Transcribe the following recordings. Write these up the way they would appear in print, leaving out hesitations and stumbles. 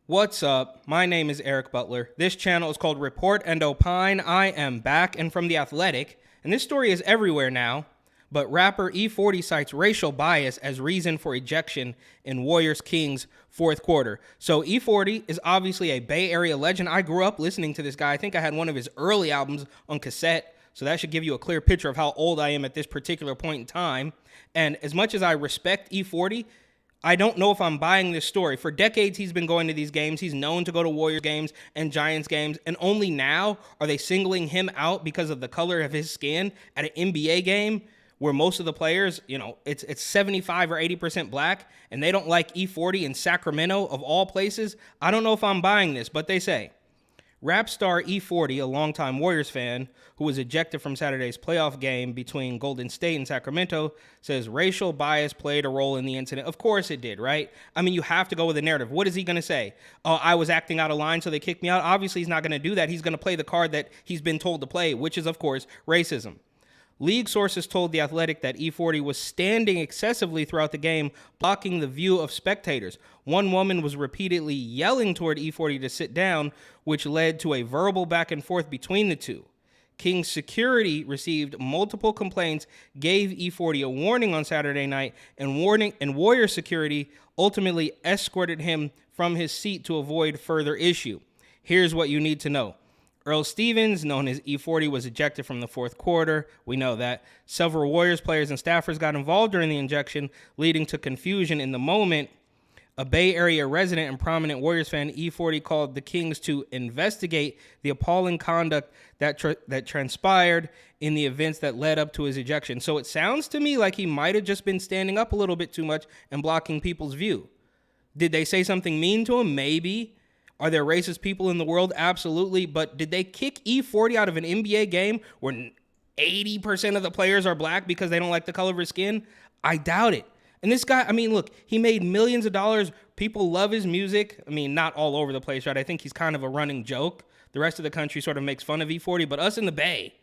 What's up? My name is Eric Butler. This channel is called Report and Opine. I am back and from The Athletic, and this story is everywhere now, but rapper E-40 cites racial bias as reason for ejection in Warriors Kings fourth quarter. So E-40 is obviously a Bay Area legend. I grew up listening to this guy. I think I had one of his early albums on cassette, so that should give you a clear picture of how old I am at this particular point in time. And as much as I respect E-40, I don't know if I'm buying this story. For decades, he's been going to these games. He's known to go to Warriors games and Giants games. And only now are they singling him out because of the color of his skin at an NBA game where most of the players, it's 75 or 80% black, and they don't like E-40 in Sacramento, of all places. I don't know if I'm buying this, but they say rap star E-40, a longtime Warriors fan who was ejected from Saturday's playoff game between Golden State and Sacramento, says racial bias played a role in the incident. Of course it did, right? I mean, you have to go with the narrative. What is he going to say? Oh, I was acting out of line, so they kicked me out. Obviously, he's not going to do that. He's going to play the card that he's been told to play, which is, of course, racism. League sources told The Athletic that E-40 was standing excessively throughout the game, blocking the view of spectators. One woman was repeatedly yelling toward E-40 to sit down, which led to a verbal back and forth between the two. King's security received multiple complaints, gave E-40 a warning on Saturday night, and Warrior security ultimately escorted him from his seat to avoid further issue. Here's what you need to know. Earl Stevens, known as E-40, was ejected from the fourth quarter. We know that. Several Warriors players and staffers got involved during the injection, leading to confusion in the moment. A Bay Area resident and prominent Warriors fan, E-40, called the Kings to investigate the appalling conduct that transpired in the events that led up to his ejection. So it sounds to me like he might have just been standing up a little bit too much and blocking people's view. Did they say something mean to him? Maybe. Are there racist people in the world? Absolutely. But did they kick E-40 out of an NBA game where 80% of the players are black because they don't like the color of his skin? I doubt it. And this guy, I mean, look, he made millions of dollars. People love his music. I mean, not all over the place, right? I think he's kind of a running joke. The rest of the country sort of makes fun of E-40, but us in the Bay,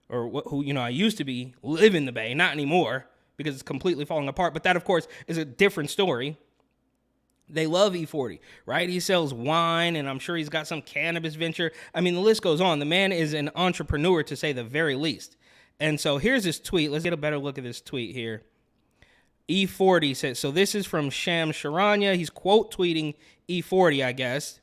or who, I used to live in the Bay, not anymore because it's completely falling apart. But that, of course, is a different story. They love E-40, right? He sells wine, and I'm sure he's got some cannabis venture. I mean, the list goes on. The man is an entrepreneur, to say the very least. And so here's his tweet. Let's get a better look at this tweet here. E-40 says, so this is from Sham Sharanya. He's quote tweeting E-40, I guess.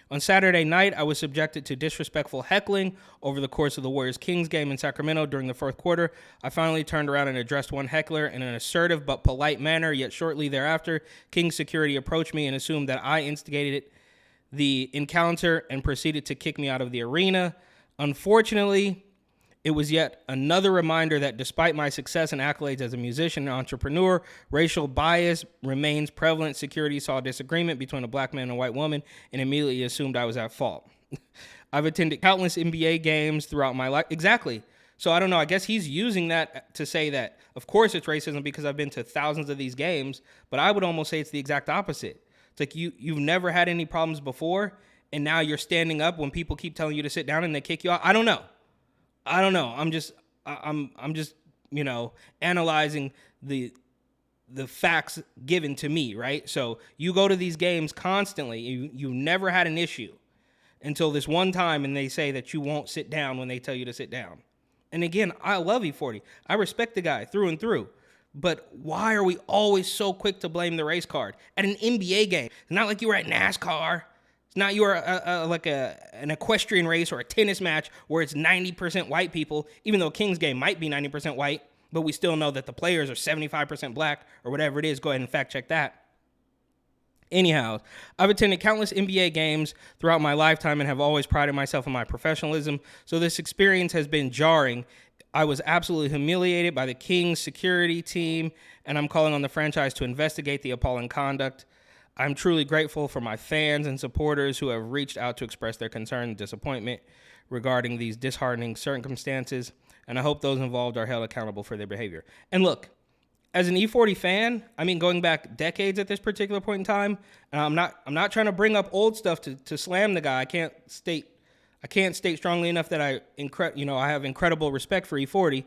On Saturday night, I was subjected to disrespectful heckling over the course of the Warriors-Kings game in Sacramento during the fourth quarter. I finally turned around and addressed one heckler in an assertive but polite manner, yet shortly thereafter, Kings security approached me and assumed that I instigated the encounter and proceeded to kick me out of the arena. Unfortunately, it was yet another reminder that despite my success and accolades as a musician and entrepreneur, racial bias remains prevalent. Security saw a disagreement between a black man and a white woman and immediately assumed I was at fault. I've attended countless NBA games throughout my life. Exactly. So I don't know. I guess he's using that to say that, of course, it's racism because I've been to thousands of these games, but I would almost say it's the exact opposite. It's like you've never had any problems before, and now you're standing up when people keep telling you to sit down and they kick you out. I don't know. I'm just analyzing the facts given to me, right? So you go to these games constantly. You never had an issue until this one time, and they say that you won't sit down when they tell you to sit down. And again, I love E-40. I respect the guy through and through. But why are we always so quick to blame the race card at an NBA game? It's not like you were at NASCAR. It's not you're an equestrian race or a tennis match where it's 90% white people, even though Kings game might be 90% white, but we still know that the players are 75% black or whatever it is. Go ahead and fact check that. Anyhow, I've attended countless NBA games throughout my lifetime and have always prided myself on my professionalism, so this experience has been jarring. I was absolutely humiliated by the Kings security team, and I'm calling on the franchise to investigate the appalling conduct. I'm truly grateful for my fans and supporters who have reached out to express their concern and disappointment regarding these disheartening circumstances, and I hope those involved are held accountable for their behavior. And look, as an E-40 fan, I mean, going back decades at this particular point in time, I'm not trying to bring up old stuff to slam the guy. I can't state strongly enough that I have incredible respect for E-40,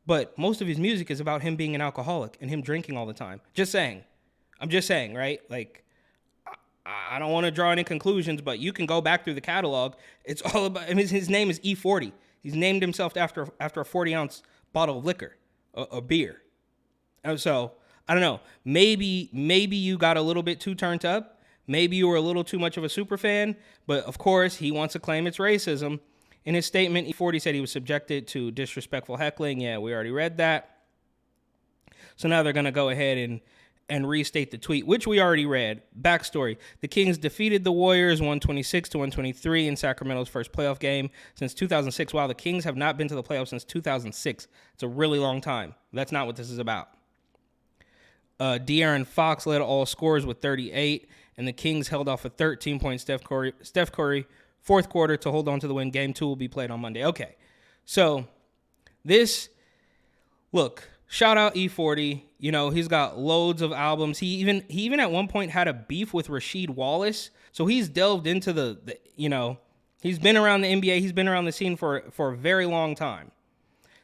but most of his music is about him being an alcoholic and him drinking all the time. I'm just saying, right? Like, I don't want to draw any conclusions, but you can go back through the catalog. It's all about, I mean, his name is E-40. He's named himself after a 40-ounce bottle of liquor, a beer. And so, I don't know. Maybe you got a little bit too turned up. Maybe you were a little too much of a super fan. But, of course, he wants to claim it's racism. In his statement, E-40 said he was subjected to disrespectful heckling. Yeah, we already read that. So now they're going to go ahead and restate the tweet, which we already read. Backstory. The Kings defeated the Warriors 126-123 in Sacramento's first playoff game since 2006. Wow, the Kings have not been to the playoffs since 2006. It's a really long time. That's not what this is about. De'Aaron Fox led all scorers with 38, and the Kings held off a 13-point Steph Curry fourth quarter to hold on to the win. Game 2 will be played on Monday. Okay, so look, shout out E-40. You know, he's got loads of albums. He even at one point had a beef with Rasheed Wallace. So he's delved into the he's been around the NBA. He's been around the scene for a very long time.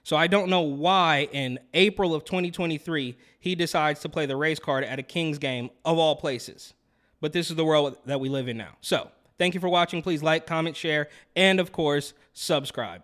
So I don't know why in April of 2023 he decides to play the race card at a Kings game of all places. But this is the world that we live in now. So thank you for watching. Please like, comment, share, and of course, subscribe.